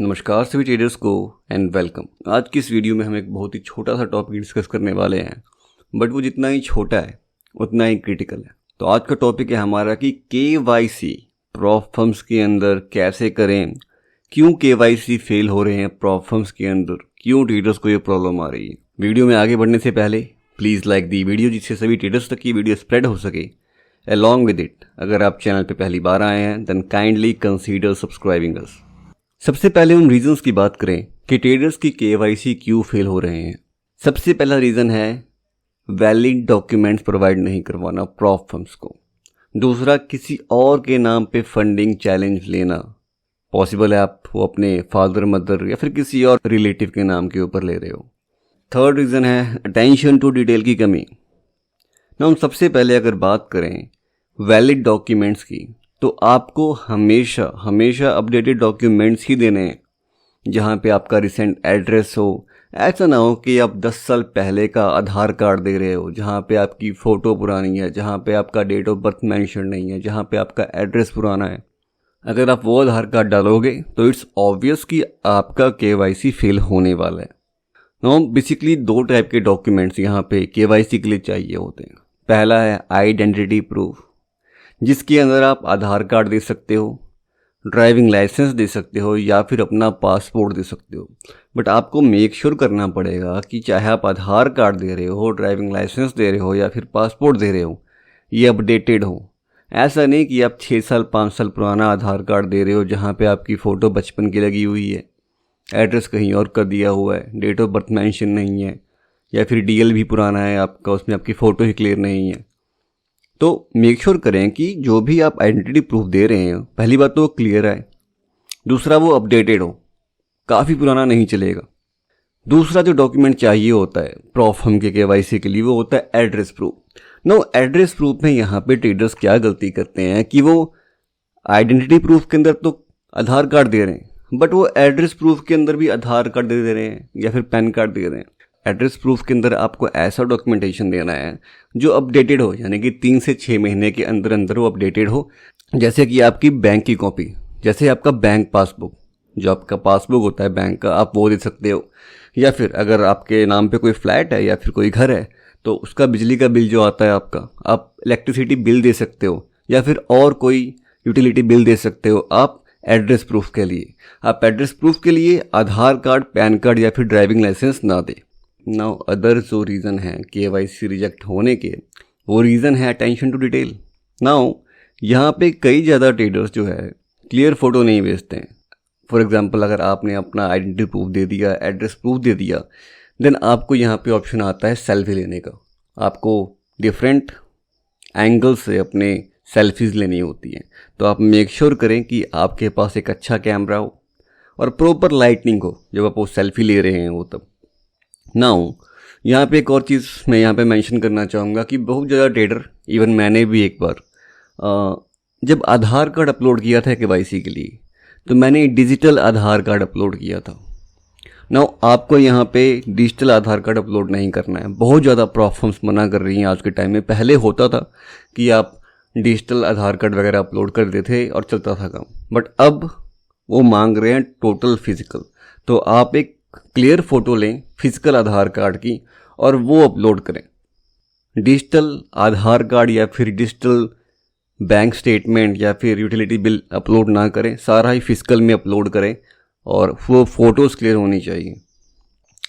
नमस्कार सभी ट्रेडर्स को एंड वेलकम। आज की इस वीडियो में हम एक बहुत ही छोटा सा टॉपिक डिस्कस करने वाले हैं, बट वो जितना ही छोटा है उतना ही क्रिटिकल है। तो आज का टॉपिक है हमारा कि KYC प्रॉप फर्म्स के अंदर कैसे करें, क्यों KYC फेल हो रहे हैं प्रॉप फर्म्स के अंदर, क्यों ट्रेडर्स को ये प्रॉब्लम आ रही है। वीडियो में आगे बढ़ने से पहले प्लीज़ लाइक दी वीडियो, जिससे सभी ट्रेडर्स तक ये वीडियो स्प्रेड हो सके। अलॉन्ग विद इट, अगर आप चैनल पर पहली बार आए हैं देन काइंडली कंसीडर सब्सक्राइबिंग अस। सबसे पहले उन रीजंस की बात करें कि ट्रेडर्स की KYC क्यों फेल हो रहे हैं। सबसे पहला रीज़न है वैलिड डॉक्यूमेंट्स प्रोवाइड नहीं करवाना प्रॉप फर्म्स को। दूसरा, किसी और के नाम पे फंडिंग चैलेंज लेना। पॉसिबल है आप वो अपने फादर मदर या फिर किसी और रिलेटिव के नाम के ऊपर ले रहे हो। थर्ड रीज़न है अटेंशन टू डिटेल की कमी। ना हम सबसे पहले अगर बात करें वैलिड डॉक्यूमेंट्स की, तो आपको हमेशा अपडेटेड डॉक्यूमेंट्स ही देने हैं, जहाँ पे आपका रिसेंट एड्रेस हो। ऐसा ना हो कि आप 10 साल पहले का आधार कार्ड दे रहे हो, जहाँ पे आपकी फ़ोटो पुरानी है, जहाँ पे आपका डेट ऑफ बर्थ मेंशन नहीं है, जहाँ पे आपका एड्रेस पुराना है। अगर आप वो आधार कार्ड डालोगे तो इट्स ऑब्वियस कि आपका KYC फेल होने वाला है। नो बेसिकली दो टाइप के डॉक्यूमेंट्स यहाँ पे KYC के लिए चाहिए होते हैं। पहला है आइडेंटिटी प्रूफ, जिसके अंदर आप आधार कार्ड दे सकते हो, ड्राइविंग लाइसेंस दे सकते हो या फिर अपना पासपोर्ट दे सकते हो। बट आपको मेक श्योर करना पड़ेगा कि चाहे आप आधार कार्ड दे रहे हो, ड्राइविंग लाइसेंस दे रहे हो या फिर पासपोर्ट दे रहे हो, ये अपडेटेड हो। ऐसा नहीं कि आप 6 साल 5 साल पुराना आधार कार्ड दे रहे हो जहाँ पे आपकी फ़ोटो बचपन की लगी हुई है, एड्रेस कहीं और का दिया हुआ है, डेट ऑफ बर्थ मेंशन नहीं है, या फिर DL भी पुराना है आपका, उसमें आपकी फ़ोटो ही क्लियर नहीं है। तो मेक श्योर करें कि जो भी आप आइडेंटिटी प्रूफ दे रहे हैं, पहली बात तो वो क्लियर है, दूसरा वो अपडेटेड हो, काफ़ी पुराना नहीं चलेगा। दूसरा जो डॉक्यूमेंट चाहिए होता है प्रॉप फर्म के KYC के लिए, वो होता है address proof. No address proof में यहाँ पे ट्रेडर्स क्या गलती करते हैं कि वो आइडेंटिटी प्रूफ के अंदर तो आधार कार्ड दे रहे हैं, बट वो एड्रेस प्रूफ के अंदर भी आधार कार्ड दे रहे हैं या फिर पैन कार्ड दे रहे हैं। एड्रेस प्रूफ के अंदर आपको ऐसा डॉक्यूमेंटेशन देना है जो अपडेटेड हो, यानी कि 3 से 6 महीने के अंदर अंदर वो अपडेटेड हो। जैसे कि आपकी बैंक की कॉपी, जैसे आपका बैंक पासबुक, जो आपका पासबुक होता है बैंक का, आप वो दे सकते हो। या फिर अगर आपके नाम पे कोई फ्लैट है या फिर कोई घर है तो उसका बिजली का बिल जो आता है आपका, आप इलेक्ट्रिसिटी बिल दे सकते हो या फिर और कोई यूटिलिटी बिल दे सकते हो आप एड्रेस प्रूफ के लिए। आप एड्रेस प्रूफ के लिए आधार कार्ड, पैन कार्ड या फिर ड्राइविंग लाइसेंस ना दें। नाउ अदर जो रीज़न है KYC रिजेक्ट होने के, वो रीज़न है अटेंशन टू डिटेल। नाउ यहाँ पे कई ज़्यादा ट्रेडर्स जो है क्लियर फ़ोटो नहीं भेजते हैं। फॉर एग्जांपल, अगर आपने अपना आइडेंटिटी प्रूफ दे दिया, एड्रेस प्रूफ दे दिया, देन आपको यहाँ पे ऑप्शन आता है सेल्फी लेने का। आपको डिफरेंट एंगल से अपने सेल्फीज़ लेनी होती हैं। तो आप मेक श्योर करें कि आपके पास एक अच्छा कैमरा हो और प्रॉपर लाइटनिंग हो जब आप वो सेल्फी ले रहे हैं वो तब। नाउ यहाँ पे एक और चीज़ मैं यहाँ पे मेंशन करना चाहूँगा कि बहुत ज़्यादा ट्रेडर, इवन मैंने भी एक बार जब आधार कार्ड अपलोड किया था KYC के लिए, तो मैंने डिजिटल आधार कार्ड अपलोड किया था। नाउ आपको यहाँ पे डिजिटल आधार कार्ड अपलोड नहीं करना है। बहुत ज़्यादा प्रॉप फर्म्स मना कर रही हैं आज के टाइम में। पहले होता था कि आप डिजिटल आधार कार्ड वगैरह अपलोड कर देते थे और चलता था काम, बट अब वो मांग रहे हैं टोटल फिजिकल। तो आप एक क्लियर फ़ोटो लें फिजिकल आधार कार्ड की और वो अपलोड करें। डिजिटल आधार कार्ड या फिर डिजिटल बैंक स्टेटमेंट या फिर यूटिलिटी बिल अपलोड ना करें, सारा ही फिजिकल में अपलोड करें और वो फ़ोटोज़ क्लियर होनी चाहिए।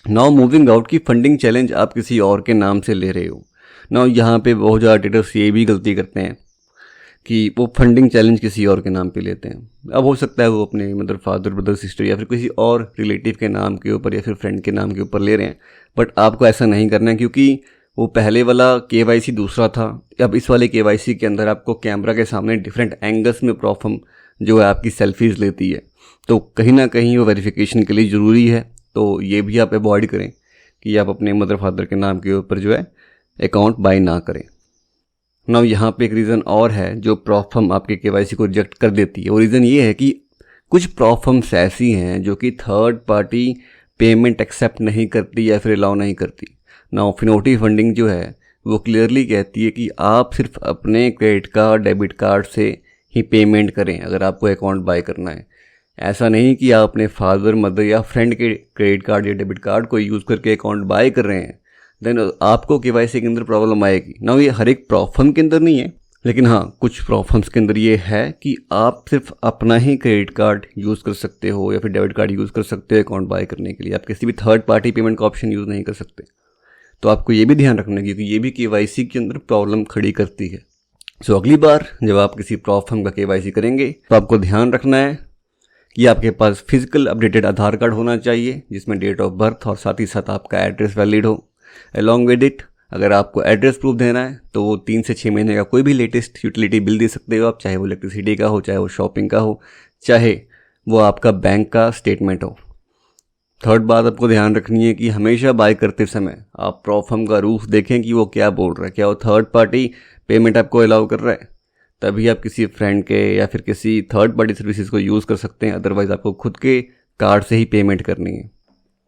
नाउ मूविंग आउट की फंडिंग चैलेंज आप किसी और के नाम से ले रहे हो। नाउ यहाँ पे बहुत ज़्यादा ट्रेडर्स ये भी गलती करते हैं कि वो फंडिंग चैलेंज किसी और के नाम पे लेते हैं। अब हो सकता है वो अपने मदर, फादर, ब्रदर, सिस्टर या फिर किसी और रिलेटिव के नाम के ऊपर या फिर फ्रेंड के नाम के ऊपर ले रहे हैं, बट आपको ऐसा नहीं करना है, क्योंकि वो पहले वाला KYC दूसरा था। अब इस वाले KYC के अंदर आपको कैमरा के सामने डिफरेंट एंगल्स में प्रॉप फर्म जो है आपकी सेल्फीज़ लेती है, तो कहीं ना कहीं वो वेरिफिकेशन के लिए ज़रूरी है। तो ये भी आप अवॉइड करें कि आप अपने मदर फादर के नाम के ऊपर जो है अकाउंट बाय ना करें। नाउ यहाँ पे एक रीज़न और है जो प्रॉप फर्म आपके KYC को रिजेक्ट कर देती है। वो रीज़न ये है कि कुछ प्रॉप फर्म्स ऐसी हैं जो कि थर्ड पार्टी पेमेंट एक्सेप्ट नहीं करती या फिर अलाउ नहीं करती। नाउ फिनोटी फंडिंग जो है वो क्लियरली कहती है कि आप सिर्फ अपने क्रेडिट कार्ड, डेबिट कार्ड से ही पेमेंट करें अगर आपको अकाउंट बाय करना है। ऐसा नहीं कि आप अपने फादर मदर या फ्रेंड के क्रेडिट कार्ड या डेबिट कार्ड को यूज़ करके अकाउंट बाय कर रहे हैं, देन आपको केवाईसी के अंदर प्रॉब्लम आएगी ना। ये हर एक फर्म के अंदर नहीं है, लेकिन हाँ कुछ फर्म्स के अंदर ये है कि आप सिर्फ अपना ही क्रेडिट कार्ड यूज़ कर सकते हो या फिर डेबिट कार्ड यूज़ कर सकते हो अकाउंट बाय करने के लिए। आप किसी भी थर्ड पार्टी पेमेंट का ऑप्शन यूज़ नहीं कर सकते। तो आपको ये भी ध्यान रखना है क्योंकि ये भी केवाईसी के अंदर प्रॉब्लम खड़ी करती है। सो अगली बार जब आप किसी फर्म का केवाईसी करेंगे तो आपको ध्यान रखना है कि आपके पास फिजिकल अपडेटेड आधार कार्ड होना चाहिए जिसमें डेट ऑफ बर्थ और साथ ही साथ आपका एड्रेस वैलिड हो। अलॉन्ग विद इट अगर आपको एड्रेस प्रूफ देना है तो वो 3 से 6 महीने का कोई भी लेटेस्ट यूटिलिटी बिल दे सकते हो आप, चाहे वो इलेक्ट्रिसिटी का हो, चाहे वो शॉपिंग का हो, चाहे वो आपका बैंक का स्टेटमेंट हो। थर्ड बात आपको ध्यान रखनी है कि हमेशा बाय करते समय आप फर्म का रूल्स देखें कि वो क्या बोल रहा है, क्या वो थर्ड पार्टी पेमेंट आपको अलाउ कर रहा है, तभी आप किसी फ्रेंड के या फिर किसी थर्ड पार्टी सर्विसेज को यूज़ कर सकते हैं। अदरवाइज आपको खुद के कार्ड से ही पेमेंट करनी है।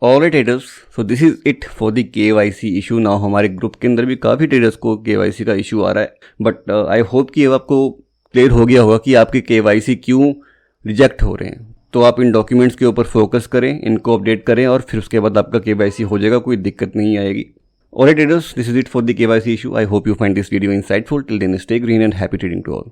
Alright traders, so this is it for the KYC issue. Now हमारे ग्रुप के अंदर भी काफ़ी ट्रेडर्स को केवाईसी का इशू आ रहा है, बट आई होप कि अब आपको क्लियर हो गया होगा कि आपके केवाईसी क्यों रिजेक्ट हो रहे हैं। तो आप इन डॉक्यूमेंट्स के ऊपर फोकस करें, इनको अपडेट करें और फिर उसके बाद आपका केवाईसी हो जाएगा, कोई दिक्कत नहीं आएगी। Alright traders, this is it for the KYC issue. I hope you find this video insightful. Till then stay green and happy trading to all.